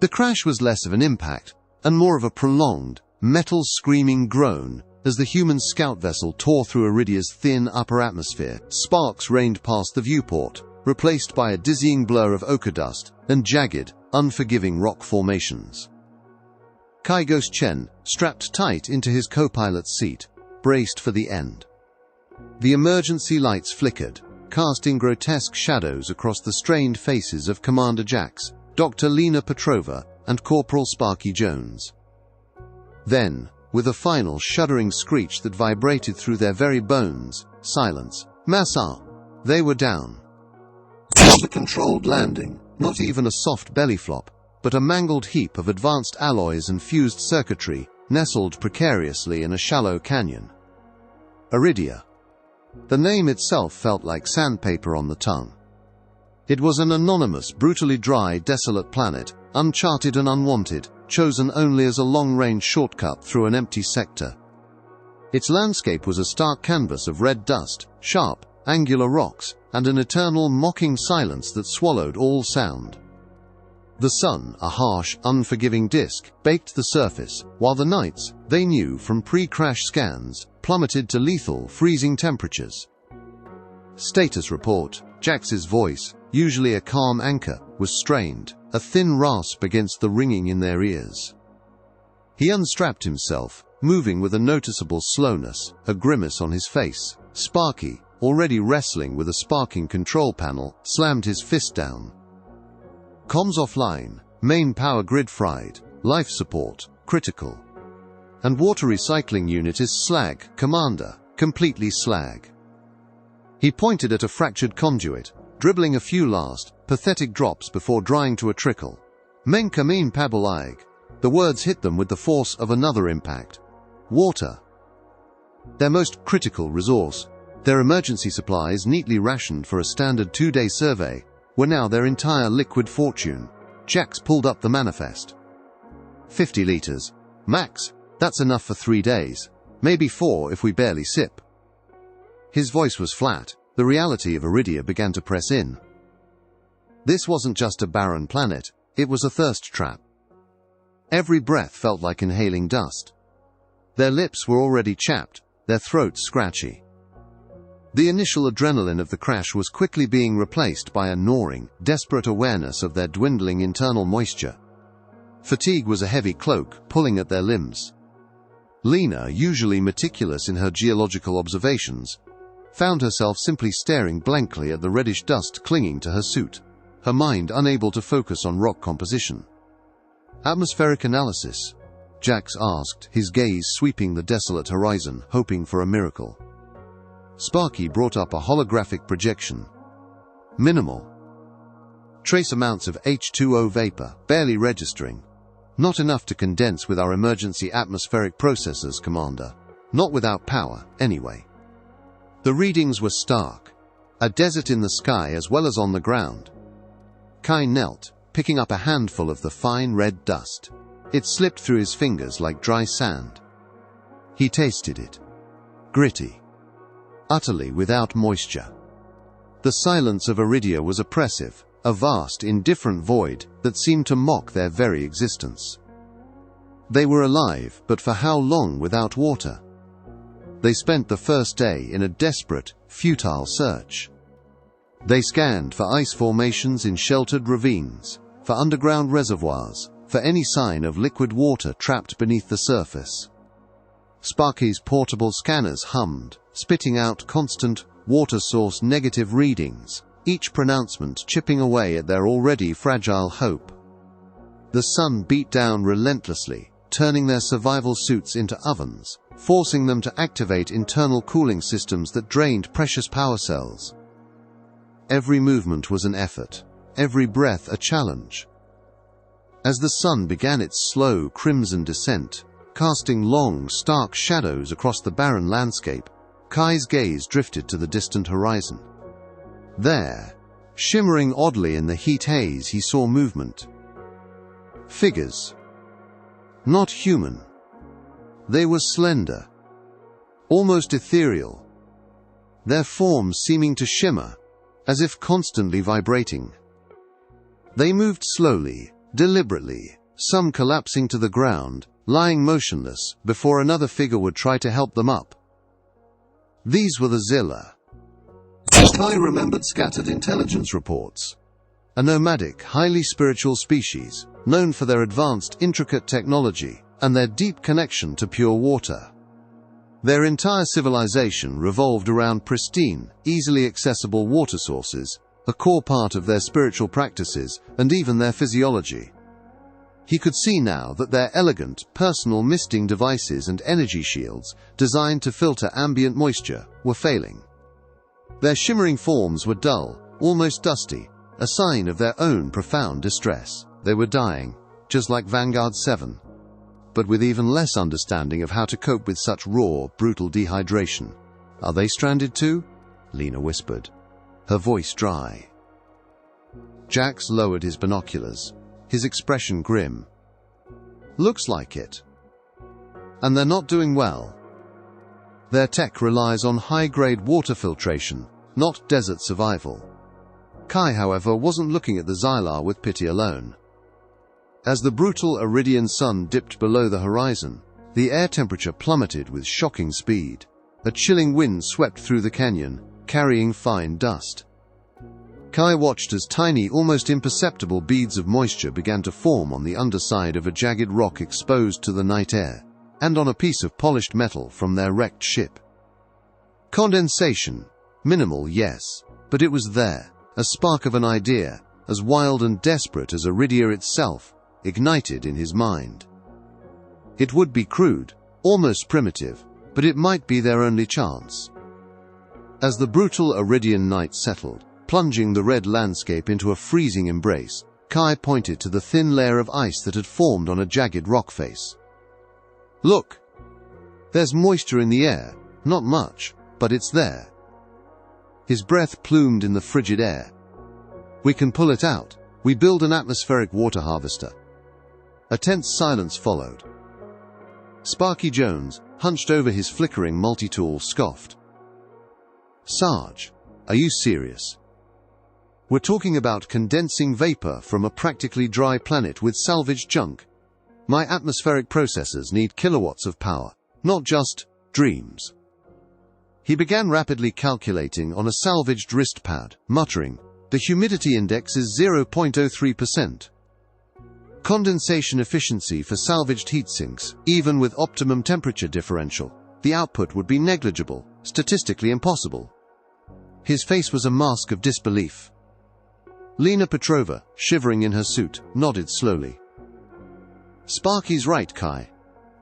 The crash was less of an impact, and more of a prolonged, metal-screaming groan as the human scout vessel tore through Iridia's thin upper atmosphere. Sparks rained past the viewport, replaced by a dizzying blur of ochre dust and jagged, unforgiving rock formations. Kaigos Chen, strapped tight into his co-pilot's seat, braced for the end. The emergency lights flickered, casting grotesque shadows across the strained faces of Commander Jax, Dr. Lena Petrova, and Corporal Sparky Jones. Then, with a final shuddering screech that vibrated through their very bones, silence. Massa! They were down. Not a controlled landing, not even a soft belly flop, but a mangled heap of advanced alloys and fused circuitry, nestled precariously in a shallow canyon. Iridia. The name itself felt like sandpaper on the tongue. It was an anonymous, brutally dry, desolate planet, uncharted and unwanted, chosen only as a long-range shortcut through an empty sector. Its landscape was a stark canvas of red dust, sharp, angular rocks, and an eternal mocking silence that swallowed all sound. The sun, a harsh, unforgiving disk, baked the surface, while the nights, they knew from pre-crash scans, plummeted to lethal, freezing temperatures. Status report. Jax's voice, usually a calm anchor, was strained, a thin rasp against the ringing in their ears. He unstrapped himself, moving with a noticeable slowness, a grimace on his face. Sparky, already wrestling with a sparking control panel, slammed his fist down. Comms offline, main power grid fried, life support, critical. And water recycling unit is slag, Commander, completely slag. He pointed at a fractured conduit, dribbling a few last, pathetic drops before drying to a trickle. Menkamin Pabalag. The words hit them with the force of another impact. Water. Their most critical resource. Their emergency supplies, neatly rationed for a standard 2-day survey, were now their entire liquid fortune. Jax pulled up the manifest. 50 liters. Max, that's enough for 3 days. Maybe 4 if we barely sip. His voice was flat. The reality of Iridia began to press in. This wasn't just a barren planet, it was a thirst trap. Every breath felt like inhaling dust. Their lips were already chapped, their throats scratchy. The initial adrenaline of the crash was quickly being replaced by a gnawing, desperate awareness of their dwindling internal moisture. Fatigue was a heavy cloak, pulling at their limbs. Lena, usually meticulous in her geological observations, found herself simply staring blankly at the reddish dust clinging to her suit, her mind unable to focus on rock composition. Atmospheric analysis? Jax asked, his gaze sweeping the desolate horizon, hoping for a miracle. Sparky brought up a holographic projection. Minimal. Trace amounts of H2O vapor, barely registering. Not enough to condense with our emergency atmospheric processors, Commander. Not without power, anyway. The readings were stark. A desert in the sky as well as on the ground. Kai knelt, picking up a handful of the fine red dust. It slipped through his fingers like dry sand. He tasted it. Gritty. Utterly without moisture. The silence of Iridia was oppressive, a vast, indifferent void that seemed to mock their very existence. They were alive, but for how long without water? They spent the first day in a desperate, futile search. They scanned for ice formations in sheltered ravines, for underground reservoirs, for any sign of liquid water trapped beneath the surface. Sparky's portable scanners hummed, spitting out constant, water-source negative readings, each pronouncement chipping away at their already fragile hope. The sun beat down relentlessly, turning their survival suits into ovens, forcing them to activate internal cooling systems that drained precious power cells. Every movement was an effort, every breath a challenge. As the sun began its slow crimson descent, casting long, stark shadows across the barren landscape, Kai's gaze drifted to the distant horizon. There, shimmering oddly in the heat haze, he saw movement. Figures. Not human. They were slender, almost ethereal, their forms seeming to shimmer, as if constantly vibrating. They moved slowly, deliberately, some collapsing to the ground, lying motionless, before another figure would try to help them up. These were the Zilla. Kai remembered scattered intelligence reports. A nomadic, highly spiritual species, known for their advanced, intricate technology, and their deep connection to pure water. Their entire civilization revolved around pristine, easily accessible water sources, a core part of their spiritual practices, and even their physiology. He could see now that their elegant, personal misting devices and energy shields, designed to filter ambient moisture, were failing. Their shimmering forms were dull, almost dusty, a sign of their own profound distress. They were dying, just like Vanguard 7. But with even less understanding of how to cope with such raw, brutal dehydration. Are they stranded too? Lena whispered, her voice dry. Jax lowered his binoculars, his expression grim. Looks like it. And they're not doing well. Their tech relies on high-grade water filtration, not desert survival. Kai, however, wasn't looking at the Xylar with pity alone. As the brutal Iridian sun dipped below the horizon, the air temperature plummeted with shocking speed. A chilling wind swept through the canyon, carrying fine dust. Kai watched as tiny, almost imperceptible beads of moisture began to form on the underside of a jagged rock exposed to the night air, and on a piece of polished metal from their wrecked ship. Condensation. Minimal, yes, but it was there, a spark of an idea, as wild and desperate as Iridia itself, ignited in his mind. It would be crude, almost primitive, but it might be their only chance. As the brutal Iridian night settled, plunging the red landscape into a freezing embrace, Kai pointed to the thin layer of ice that had formed on a jagged rock face. Look! There's moisture in the air, not much, but it's there. His breath plumed in the frigid air. We can pull it out. We build an atmospheric water harvester. A tense silence followed. Sparky Jones, hunched over his flickering multi-tool, scoffed. Sarge, are you serious? We're talking about condensing vapor from a practically dry planet with salvaged junk. My atmospheric processors need kilowatts of power, not just dreams. He began rapidly calculating on a salvaged wrist pad, muttering, the humidity index is 0.03%. Condensation efficiency for salvaged heat sinks, even with optimum temperature differential. The output would be negligible, statistically impossible. His face was a mask of disbelief. Lena Petrova, shivering in her suit, nodded slowly. Sparky's right, Kai.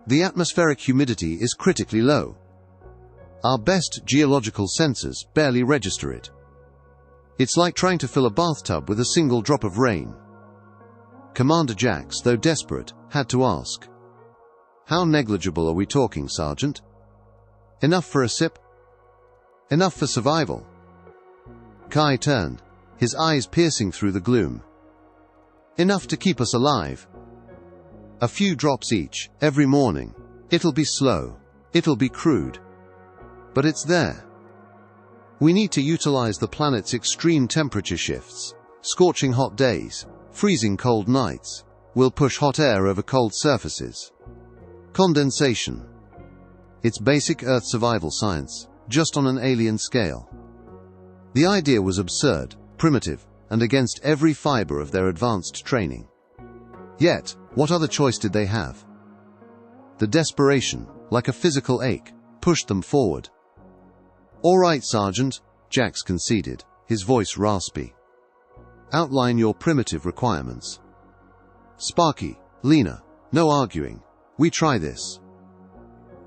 The atmospheric humidity is critically low. Our best geological sensors barely register it. It's like trying to fill a bathtub with a single drop of rain. Commander Jax, though desperate, had to ask. How negligible are we talking, Sergeant? Enough for a sip? Enough for survival? Kai turned, his eyes piercing through the gloom. Enough to keep us alive. A few drops each, every morning. It'll be slow. It'll be crude. But it's there. We need to utilize the planet's extreme temperature shifts. Scorching hot days, freezing cold nights, will push hot air over cold surfaces. Condensation. It's basic Earth survival science, just on an alien scale. The idea was absurd, primitive, and against every fiber of their advanced training. Yet, what other choice did they have? The desperation, like a physical ache, pushed them forward. All right, Sergeant, Jax conceded, his voice raspy. Outline your primitive requirements. Sparky, Lena, no arguing. We try this.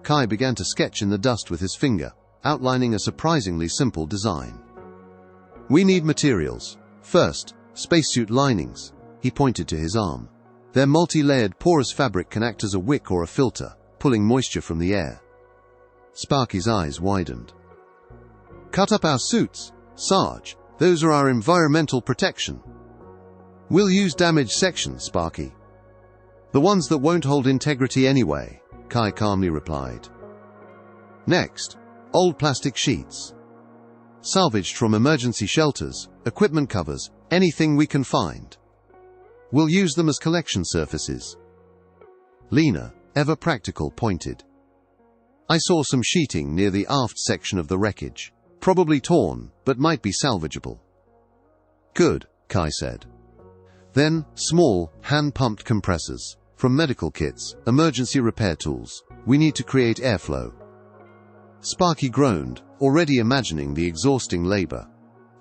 Kai began to sketch in the dust with his finger, outlining a surprisingly simple design. We need materials. First, spacesuit linings. He pointed to his arm. Their multi-layered porous fabric can act as a wick or a filter, pulling moisture from the air. Sparky's eyes widened. Cut up our suits, Sarge. Those are our environmental protection. We'll use damaged sections, Sparky. The ones that won't hold integrity anyway, Kai calmly replied. Next, old plastic sheets. Salvaged from emergency shelters, equipment covers, anything we can find. We'll use them as collection surfaces. Lena, ever practical, pointed. I saw some sheeting near the aft section of the wreckage. Probably torn, but might be salvageable. Good, Kai said. Then, small, hand-pumped compressors. From medical kits, emergency repair tools. We need to create airflow. Sparky groaned, already imagining the exhausting labor.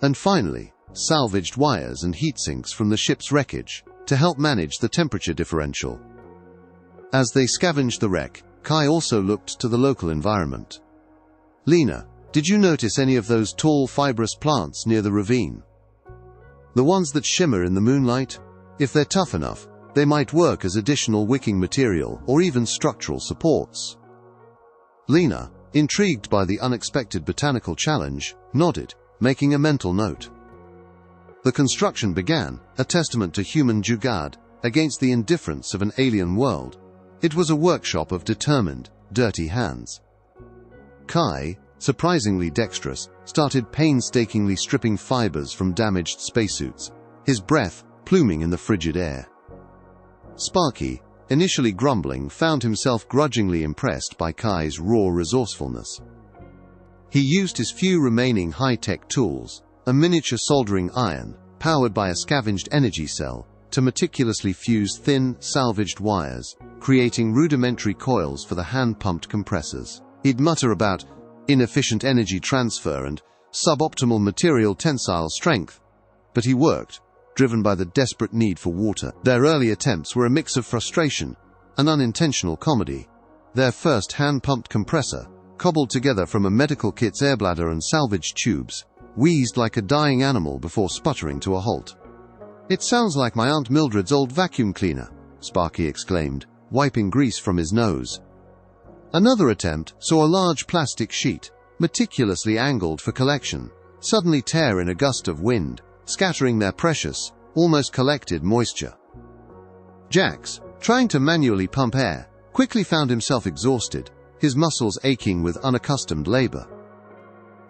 And finally, salvaged wires and heat sinks from the ship's wreckage to help manage the temperature differential. As they scavenged the wreck, Kai also looked to the local environment. Lena, did you notice any of those tall fibrous plants near the ravine? The ones that shimmer in the moonlight? If they're tough enough, they might work as additional wicking material or even structural supports. Lena, intrigued by the unexpected botanical challenge, nodded, making a mental note. The construction began, a testament to human jugaad against the indifference of an alien world. It was a workshop of determined, dirty hands. Kai, surprisingly dexterous, started painstakingly stripping fibers from damaged spacesuits, his breath pluming in the frigid air. Sparky, initially grumbling, found himself grudgingly impressed by Kai's raw resourcefulness. He used his few remaining high-tech tools, a miniature soldering iron, powered by a scavenged energy cell, to meticulously fuse thin, salvaged wires, creating rudimentary coils for the hand-pumped compressors. He'd mutter about inefficient energy transfer and suboptimal material tensile strength, but he worked, driven by the desperate need for water. Their early attempts were a mix of frustration and unintentional comedy. Their first hand-pumped compressor, cobbled together from a medical kit's airbladder and salvaged tubes, wheezed like a dying animal before sputtering to a halt. "It sounds like my Aunt Mildred's old vacuum cleaner," Sparky exclaimed, wiping grease from his nose. Another attempt saw a large plastic sheet, meticulously angled for collection, suddenly tear in a gust of wind, scattering their precious, almost collected moisture. Jax, trying to manually pump air, quickly found himself exhausted, his muscles aching with unaccustomed labor.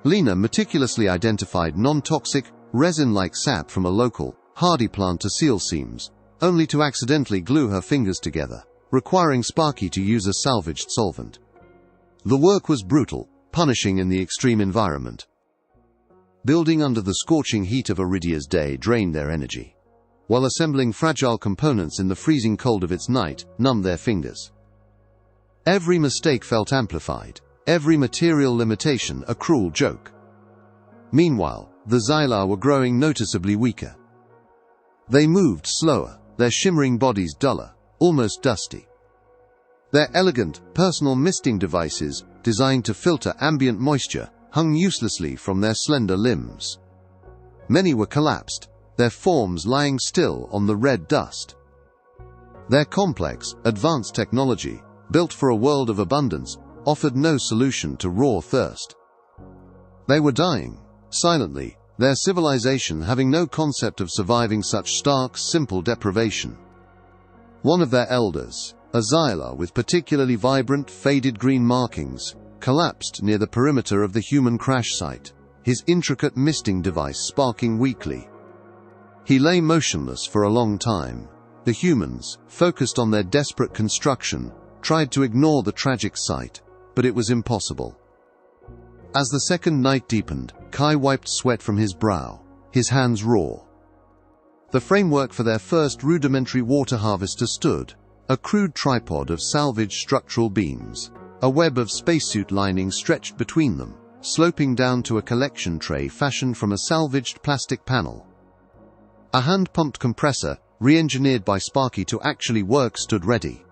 Lena meticulously identified non-toxic, resin-like sap from a local, hardy plant to seal seams, only to accidentally glue her fingers together, requiring Sparky to use a salvaged solvent. The work was brutal, punishing in the extreme environment. Building under the scorching heat of Iridia's day drained their energy, while assembling fragile components in the freezing cold of its night numbed their fingers. Every mistake felt amplified, every material limitation a cruel joke. Meanwhile, the Xylar were growing noticeably weaker. They moved slower, their shimmering bodies duller, almost dusty. Their elegant, personal misting devices, designed to filter ambient moisture, hung uselessly from their slender limbs. Many were collapsed, their forms lying still on the red dust. Their complex, advanced technology, built for a world of abundance, offered no solution to raw thirst. They were dying, silently, their civilization having no concept of surviving such stark, simple deprivation. One of their elders, a Xylar with particularly vibrant, faded green markings, collapsed near the perimeter of the human crash site, his intricate misting device sparking weakly. He lay motionless for a long time. The humans, focused on their desperate construction, tried to ignore the tragic sight, but it was impossible. As the second night deepened, Kai wiped sweat from his brow, his hands raw. The framework for their first rudimentary water harvester stood, a crude tripod of salvaged structural beams, a web of spacesuit lining stretched between them, sloping down to a collection tray fashioned from a salvaged plastic panel. A hand-pumped compressor, re-engineered by Sparky to actually work, stood ready.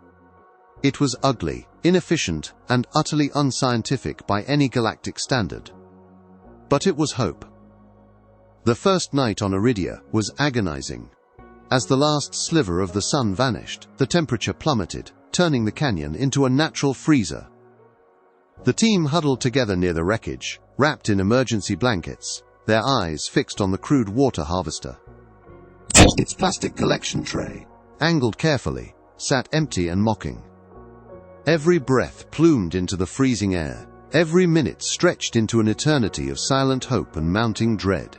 It was ugly, inefficient, and utterly unscientific by any galactic standard. But it was hope. The first night on Iridia was agonizing. As the last sliver of the sun vanished, the temperature plummeted, turning the canyon into a natural freezer. The team huddled together near the wreckage, wrapped in emergency blankets, their eyes fixed on the crude water harvester. Its plastic collection tray, angled carefully, sat empty and mocking. Every breath plumed into the freezing air, every minute stretched into an eternity of silent hope and mounting dread.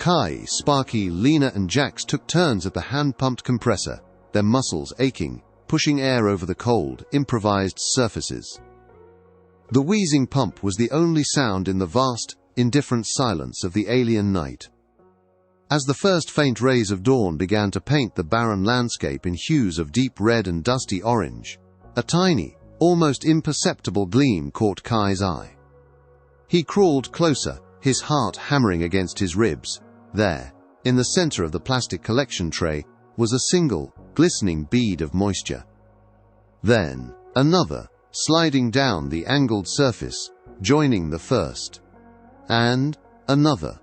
Kai, Sparky, Lena and Jax took turns at the hand-pumped compressor, their muscles aching, pushing air over the cold, improvised surfaces. The wheezing pump was the only sound in the vast, indifferent silence of the alien night. As the first faint rays of dawn began to paint the barren landscape in hues of deep red and dusty orange, a tiny, almost imperceptible gleam caught Kai's eye. He crawled closer, his heart hammering against his ribs. There, in the center of the plastic collection tray, was a single, glistening bead of moisture. Then, another, sliding down the angled surface, joining the first. And another.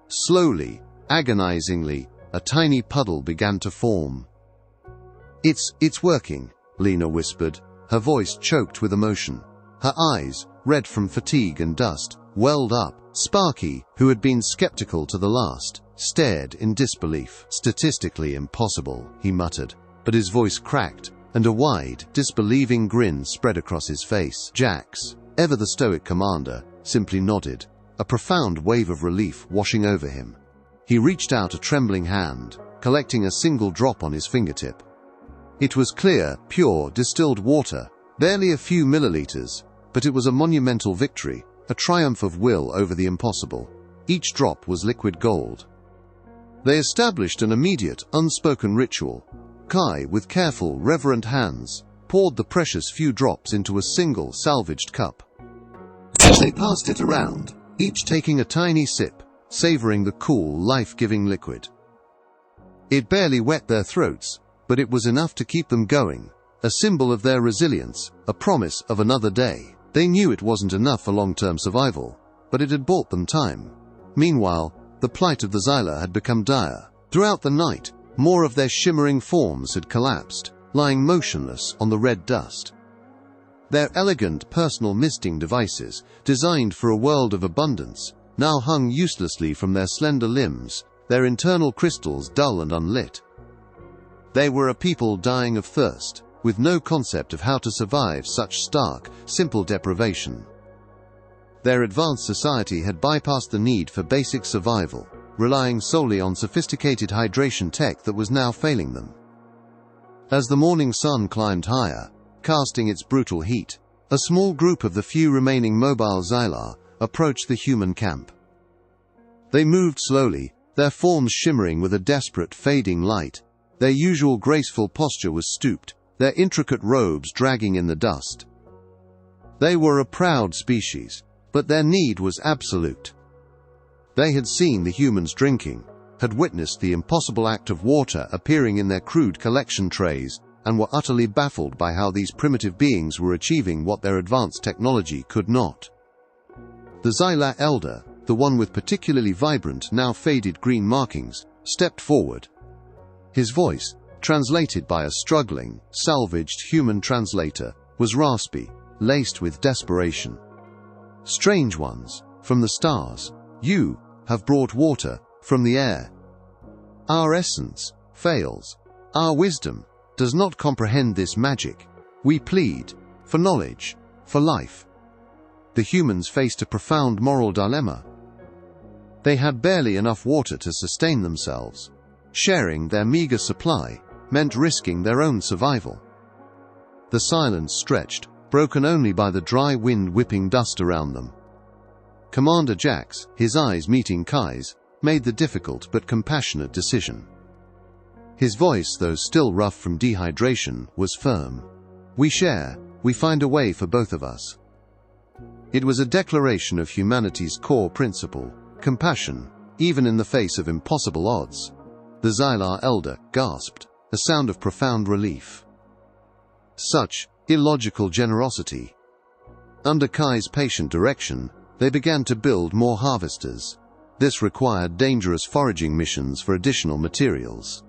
Slowly, agonizingly, a tiny puddle began to form. It's working," Lena whispered, her voice choked with emotion. Her eyes, red from fatigue and dust, welled up. Sparky, who had been skeptical to the last, stared in disbelief. "Statistically impossible," he muttered, but his voice cracked, and a wide, disbelieving grin spread across his face. Jax, ever the stoic commander, simply nodded, a profound wave of relief washing over him. He reached out a trembling hand, collecting a single drop on his fingertip. It was clear, pure, distilled water, barely a few milliliters, but it was a monumental victory, a triumph of will over the impossible. Each drop was liquid gold. They established an immediate, unspoken ritual. Kai, with careful, reverent hands, poured the precious few drops into a single, salvaged cup. They passed it around, each taking a tiny sip, savoring the cool, life-giving liquid. It barely wet their throats, but it was enough to keep them going, a symbol of their resilience, a promise of another day. They knew it wasn't enough for long-term survival, but it had bought them time. Meanwhile, the plight of the Xyla had become dire. Throughout the night, more of their shimmering forms had collapsed, lying motionless on the red dust. Their elegant personal misting devices, designed for a world of abundance, now hung uselessly from their slender limbs, their internal crystals dull and unlit. They were a people dying of thirst, with no concept of how to survive such stark, simple deprivation. Their advanced society had bypassed the need for basic survival, relying solely on sophisticated hydration tech that was now failing them. As the morning sun climbed higher, casting its brutal heat, a small group of the few remaining mobile Xyla approached the human camp. They moved slowly, their forms shimmering with a desperate, fading light. Their usual graceful posture was stooped, their intricate robes dragging in the dust. They were a proud species, but their need was absolute. They had seen the humans drinking, had witnessed the impossible act of water appearing in their crude collection trays, and were utterly baffled by how these primitive beings were achieving what their advanced technology could not. The Xyla elder, the one with particularly vibrant, now faded green markings, stepped forward. His voice, translated by a struggling, salvaged human translator, was raspy, laced with desperation. "Strange ones, from the stars, you have brought water from the air. Our essence fails. Our wisdom does not comprehend this magic. We plead for knowledge, for life." The humans faced a profound moral dilemma. They had barely enough water to sustain themselves. Sharing their meager supply meant risking their own survival. The silence stretched, broken only by the dry wind whipping dust around them. Commander Jax, his eyes meeting Kai's, made the difficult but compassionate decision. His voice, though still rough from dehydration, was firm. "We share, we find a way for both of us." It was a declaration of humanity's core principle, compassion, even in the face of impossible odds. The Xyla elder gasped, a sound of profound relief. Such illogical generosity. Under Kai's patient direction, they began to build more harvesters. This required dangerous foraging missions for additional materials.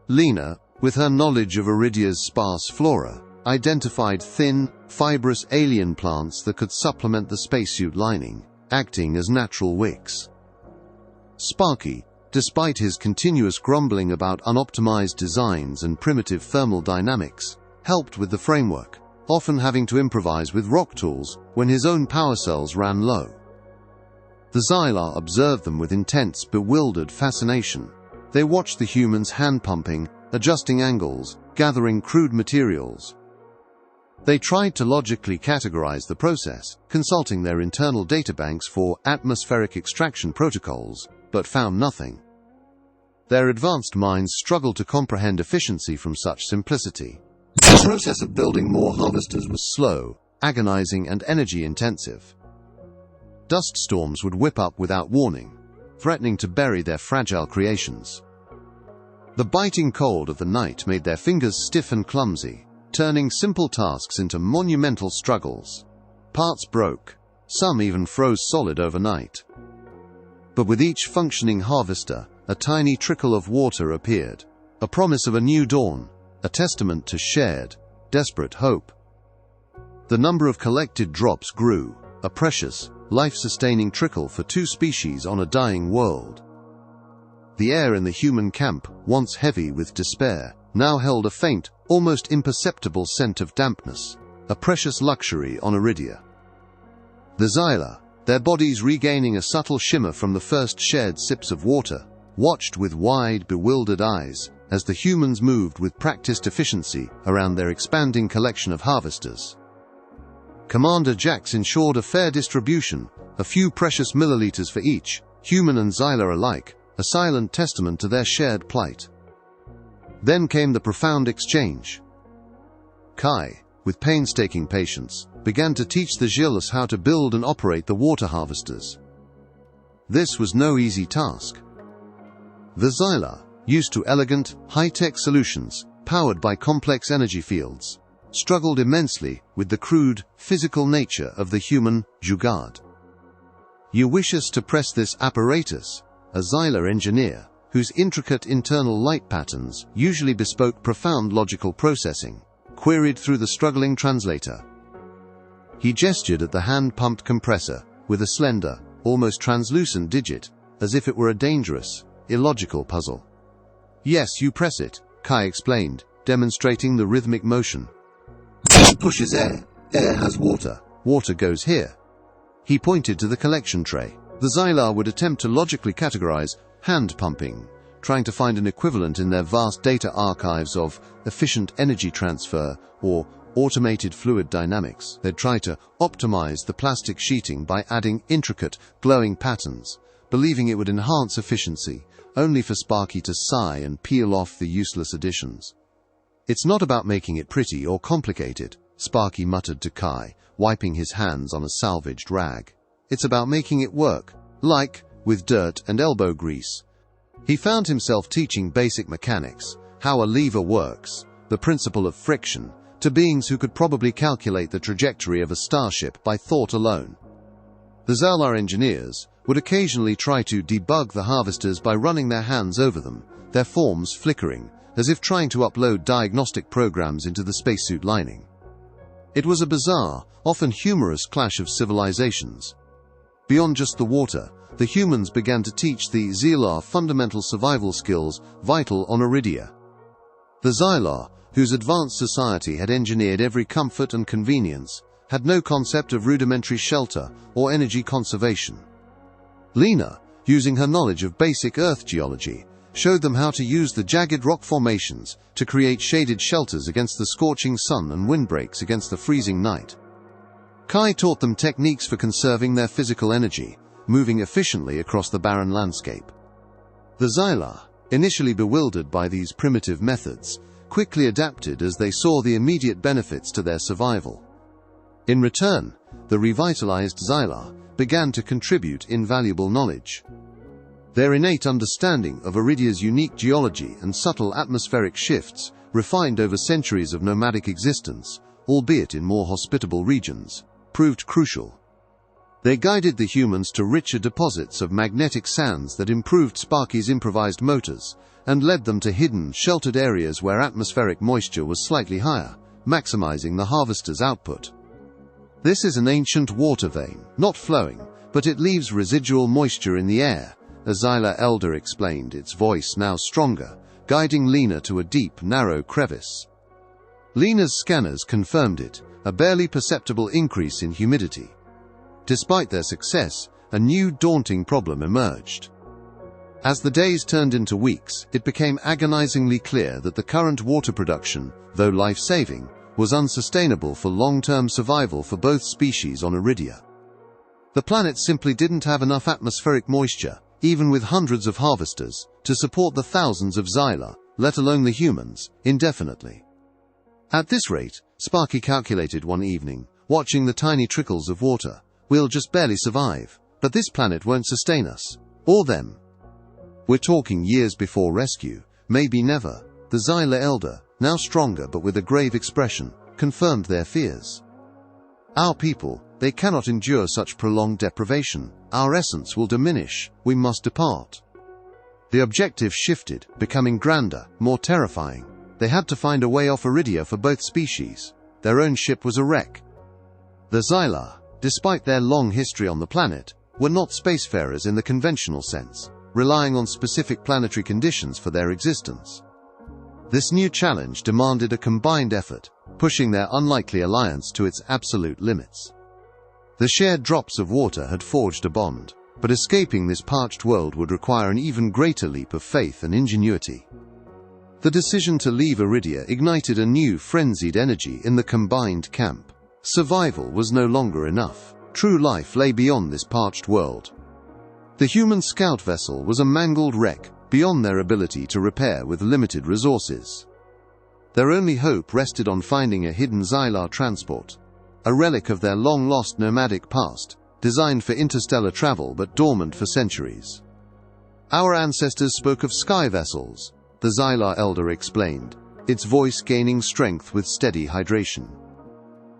Lena, with her knowledge of Iridia's sparse flora, identified thin, fibrous alien plants that could supplement the spacesuit lining, acting as natural wicks. Sparky, despite his continuous grumbling about unoptimized designs and primitive thermal dynamics, helped with the framework, often having to improvise with rock tools when his own power cells ran low. The Xylar observed them with intense, bewildered fascination. They watched the humans hand-pumping, adjusting angles, gathering crude materials. They tried to logically categorize the process, consulting their internal databanks for atmospheric extraction protocols, but found nothing. Their advanced minds struggled to comprehend efficiency from such simplicity. The process of building more harvesters was slow, agonizing, and energy-intensive. Dust storms would whip up without warning, threatening to bury their fragile creations. The biting cold of the night made their fingers stiff and clumsy, turning simple tasks into monumental struggles. Parts broke, some even froze solid overnight. But with each functioning harvester, a tiny trickle of water appeared, a promise of a new dawn, a testament to shared, desperate hope. The number of collected drops grew, a precious, life-sustaining trickle for two species on a dying world. The air in the human camp, once heavy with despair, now held a faint, almost imperceptible scent of dampness, a precious luxury on Iridia. The Xylar, their bodies regaining a subtle shimmer from the first shared sips of water, watched with wide, bewildered eyes as the humans moved with practiced efficiency around their expanding collection of harvesters. Commander Jax ensured a fair distribution, a few precious milliliters for each, human and Xylar alike, a silent testament to their shared plight. Then came the profound exchange. Kai, with painstaking patience, began to teach the Xylas how to build and operate the water harvesters. This was no easy task. The Xylar, used to elegant, high-tech solutions, powered by complex energy fields, struggled immensely with the crude, physical nature of the human jugaad. "You wish us to press this apparatus?" A Xylar engineer, whose intricate internal light patterns usually bespoke profound logical processing, queried through the struggling translator. He gestured at the hand-pumped compressor, with a slender, almost translucent digit, as if it were a dangerous, illogical puzzle. "Yes, you press it," Kai explained, demonstrating the rhythmic motion. "It pushes air. Air has water. Water goes here." He pointed to the collection tray. The Xylar would attempt to logically categorize hand-pumping, trying to find an equivalent in their vast data archives of efficient energy transfer or automated fluid dynamics. They'd try to optimize the plastic sheeting by adding intricate, glowing patterns, believing it would enhance efficiency, only for Sparky to sigh and peel off the useless additions. "It's not about making it pretty or complicated," Sparky muttered to Kai, wiping his hands on a salvaged rag. "It's about making it work, like, with dirt and elbow grease." He found himself teaching basic mechanics, how a lever works, the principle of friction, to beings who could probably calculate the trajectory of a starship by thought alone. The Xylar engineers would occasionally try to debug the harvesters by running their hands over them, their forms flickering, as if trying to upload diagnostic programs into the spacesuit lining. It was a bizarre, often humorous clash of civilizations. Beyond just the water, the humans began to teach the Xylar fundamental survival skills vital on Iridia. The Xylar, whose advanced society had engineered every comfort and convenience, had no concept of rudimentary shelter or energy conservation. Lena, using her knowledge of basic Earth geology, showed them how to use the jagged rock formations to create shaded shelters against the scorching sun and windbreaks against the freezing night. Kai taught them techniques for conserving their physical energy, moving efficiently across the barren landscape. The Xylar, initially bewildered by these primitive methods, quickly adapted as they saw the immediate benefits to their survival. In return, the revitalized Xylar began to contribute invaluable knowledge. Their innate understanding of Iridia's unique geology and subtle atmospheric shifts, refined over centuries of nomadic existence, albeit in more hospitable regions, proved crucial. They guided the humans to richer deposits of magnetic sands that improved Sparky's improvised motors, and led them to hidden, sheltered areas where atmospheric moisture was slightly higher, maximizing the harvester's output. "This is an ancient water vein, not flowing, but it leaves residual moisture in the air," a Xylar elder explained, its voice now stronger, guiding Lena to a deep, narrow crevice. Lena's scanners confirmed it, a barely perceptible increase in humidity. Despite their success, a new daunting problem emerged. As the days turned into weeks, it became agonizingly clear that the current water production, though life-saving, was unsustainable for long-term survival for both species on Iridia. The planet simply didn't have enough atmospheric moisture, even with hundreds of harvesters, to support the thousands of Xylar, let alone the humans, indefinitely. At this rate, Sparky calculated one evening, watching the tiny trickles of water, we'll just barely survive, but this planet won't sustain us. Or them. We're talking years before rescue, maybe never. The Xylar elder, now stronger but with a grave expression, confirmed their fears. Our people, they cannot endure such prolonged deprivation. Our essence will diminish. We must depart. The objective shifted, becoming grander, more terrifying. They had to find a way off Iridia for both species. Their own ship was a wreck. The Xylar, despite their long history on the planet, were not spacefarers in the conventional sense, relying on specific planetary conditions for their existence. This new challenge demanded a combined effort, pushing their unlikely alliance to its absolute limits. The shared drops of water had forged a bond, but escaping this parched world would require an even greater leap of faith and ingenuity. The decision to leave Iridia ignited a new frenzied energy in the combined camp. Survival was no longer enough. True life lay beyond this parched world. The human scout vessel was a mangled wreck, beyond their ability to repair with limited resources. Their only hope rested on finding a hidden Xylar transport, a relic of their long-lost nomadic past, designed for interstellar travel but dormant for centuries. Our ancestors spoke of sky vessels, the Xylar elder explained, its voice gaining strength with steady hydration.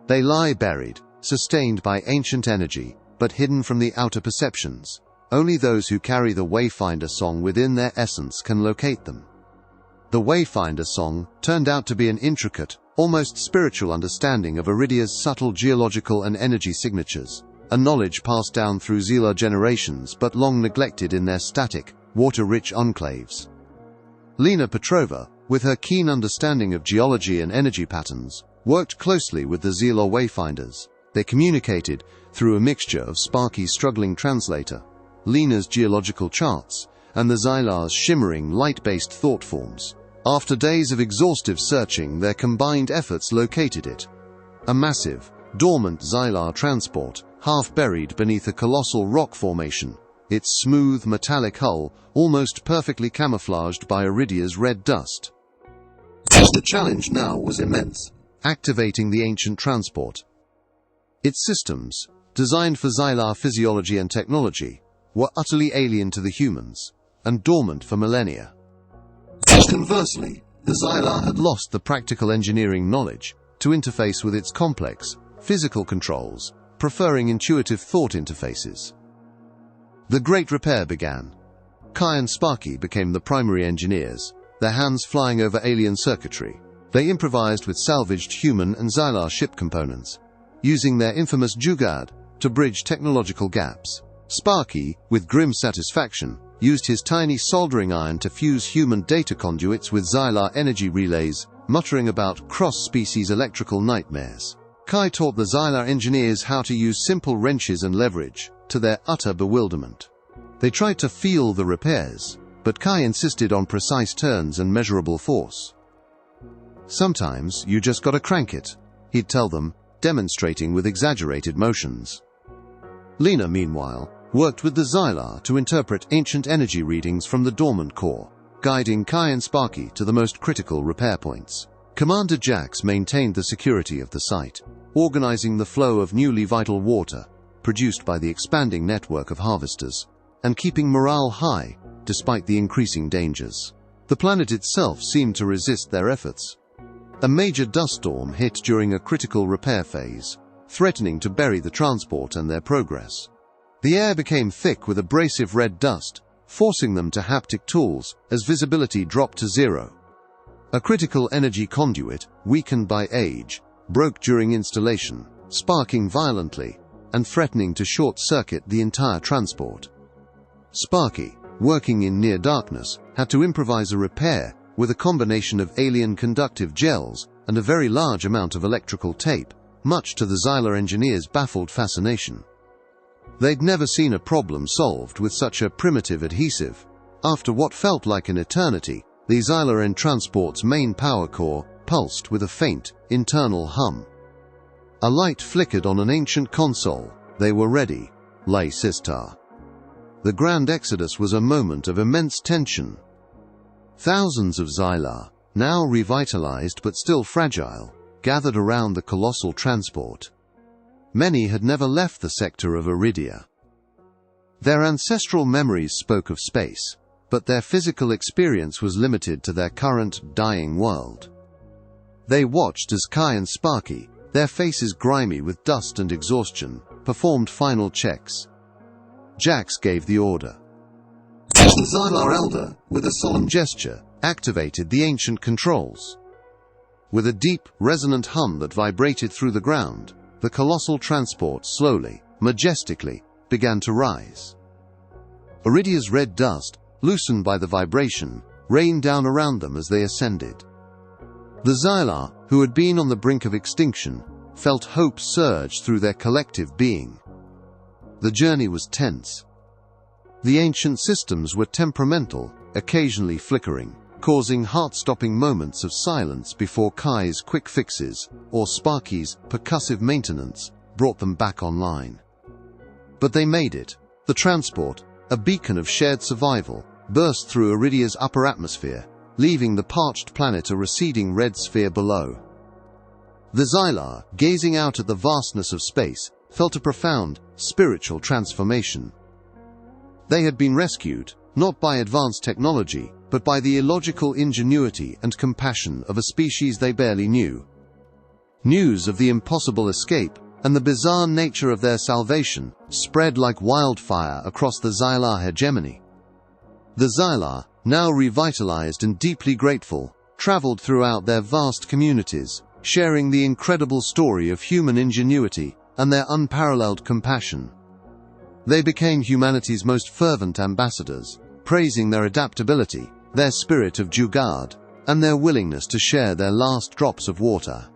They lie buried, sustained by ancient energy, but hidden from the outer perceptions. Only those who carry the Wayfinder song within their essence can locate them. The Wayfinder song turned out to be an intricate, almost spiritual understanding of Iridia's subtle geological and energy signatures, a knowledge passed down through Xylar generations but long neglected in their static, water-rich enclaves. Lena Petrova, with her keen understanding of geology and energy patterns, worked closely with the Xylar Wayfinders. They communicated through a mixture of Sparky's struggling translator, Lena's geological charts, and the Xylar's shimmering, light-based thought forms. After days of exhaustive searching, their combined efforts located it. A massive, dormant Xylar transport, half buried beneath a colossal rock formation, its smooth, metallic hull almost perfectly camouflaged by Iridia's red dust. The challenge now was immense, activating the ancient transport. Its systems, designed for Xylar physiology and technology, were utterly alien to the humans, and dormant for millennia. Conversely, the Xylar had lost the practical engineering knowledge to interface with its complex, physical controls, preferring intuitive thought interfaces. The great repair began. Kai and Sparky became the primary engineers, their hands flying over alien circuitry. They improvised with salvaged human and Xylar ship components, using their infamous Jugad to bridge technological gaps. Sparky, with grim satisfaction, used his tiny soldering iron to fuse human data conduits with Xylar energy relays, muttering about cross-species electrical nightmares. Kai taught the Xylar engineers how to use simple wrenches and leverage, to their utter bewilderment. They tried to feel the repairs, but Kai insisted on precise turns and measurable force. Sometimes you just gotta crank it, he'd tell them, demonstrating with exaggerated motions. Lena, meanwhile, worked with the Xylar to interpret ancient energy readings from the dormant core, guiding Kai and Sparky to the most critical repair points. Commander Jax maintained the security of the site, organizing the flow of newly vital water, produced by the expanding network of harvesters, and keeping morale high, despite the increasing dangers. The planet itself seemed to resist their efforts. A major dust storm hit during a critical repair phase, threatening to bury the transport and their progress. The air became thick with abrasive red dust, forcing them to haptic tools as visibility dropped to zero. A critical energy conduit, weakened by age, broke during installation, sparking violently and threatening to short-circuit the entire transport. Sparky, working in near darkness, had to improvise a repair with a combination of alien conductive gels and a very large amount of electrical tape, much to the Xylar engineers' baffled fascination. They'd never seen a problem solved with such a primitive adhesive. After what felt like an eternity, the Xylar transport's main power core pulsed with a faint, internal hum. A light flickered on an ancient console. They were ready. Lay Sistar. The Grand Exodus was a moment of immense tension. Thousands of Xylar, now revitalized but still fragile, gathered around the colossal transport. Many had never left the sector of Iridia. Their ancestral memories spoke of space, but their physical experience was limited to their current, dying world. They watched as Kai and Sparky, their faces grimy with dust and exhaustion, performed final checks. Jax gave the order. The Xylar Elder, with a solemn gesture, activated the ancient controls. With a deep, resonant hum that vibrated through the ground, the colossal transport slowly, majestically, began to rise. Iridia's red dust, loosened by the vibration, rained down around them as they ascended. The Xylar, who had been on the brink of extinction, felt hope surge through their collective being. The journey was tense. The ancient systems were temperamental, occasionally flickering, causing heart-stopping moments of silence before Kai's quick fixes, or Sparky's percussive maintenance, brought them back online. But they made it. The transport, a beacon of shared survival, burst through Iridia's upper atmosphere, leaving the parched planet a receding red sphere below. The Xylar, gazing out at the vastness of space, felt a profound, spiritual transformation. They had been rescued, not by advanced technology, but by the illogical ingenuity and compassion of a species they barely knew. News of the impossible escape and the bizarre nature of their salvation spread like wildfire across the Xylar hegemony. The Xylar, now revitalized and deeply grateful, traveled throughout their vast communities, sharing the incredible story of human ingenuity and their unparalleled compassion. They became humanity's most fervent ambassadors, praising their adaptability, their spirit of jugaad, and their willingness to share their last drops of water.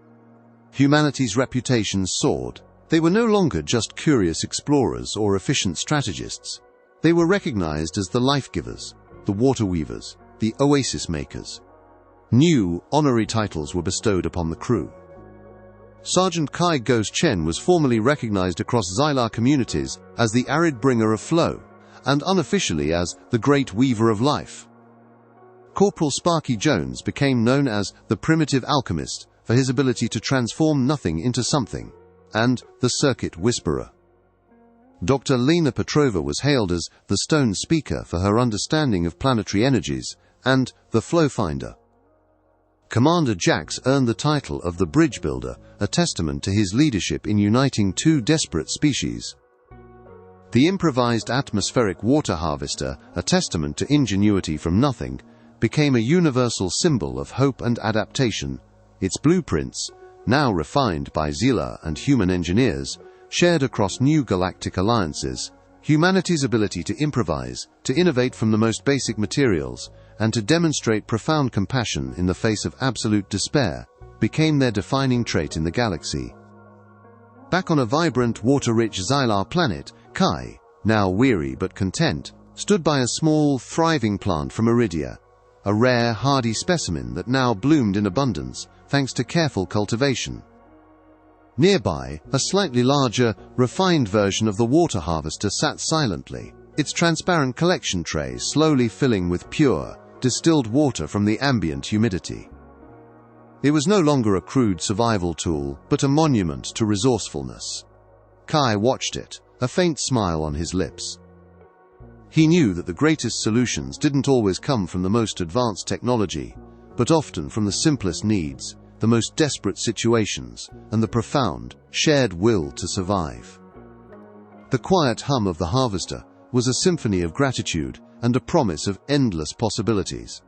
Humanity's reputation soared. They were no longer just curious explorers or efficient strategists. They were recognized as the life-givers, the water weavers, the oasis makers. New, honorary titles were bestowed upon the crew. Sergeant Kai Ghost Chen was formally recognized across Xylar communities as the arid bringer of flow, and unofficially as the Great Weaver of Life. Corporal Sparky Jones became known as the Primitive Alchemist for his ability to transform nothing into something, and the Circuit Whisperer. Dr. Lena Petrova was hailed as the Stone Speaker for her understanding of planetary energies, and the Flow Finder. Commander Jax earned the title of the Bridge Builder, a testament to his leadership in uniting two desperate species. The improvised atmospheric water harvester, a testament to ingenuity from nothing, became a universal symbol of hope and adaptation. Its blueprints, now refined by Xylar and human engineers, shared across new galactic alliances. Humanity's ability to improvise, to innovate from the most basic materials, and to demonstrate profound compassion in the face of absolute despair, became their defining trait in the galaxy. Back on a vibrant, water-rich Xylar planet, Kai, now weary but content, stood by a small, thriving plant from Iridia, a rare, hardy specimen that now bloomed in abundance, thanks to careful cultivation. Nearby, a slightly larger, refined version of the water harvester sat silently, its transparent collection tray slowly filling with pure, distilled water from the ambient humidity. It was no longer a crude survival tool, but a monument to resourcefulness. Kai watched it, a faint smile on his lips. He knew that the greatest solutions didn't always come from the most advanced technology, but often from the simplest needs, the most desperate situations, and the profound, shared will to survive. The quiet hum of the harvester was a symphony of gratitude and a promise of endless possibilities.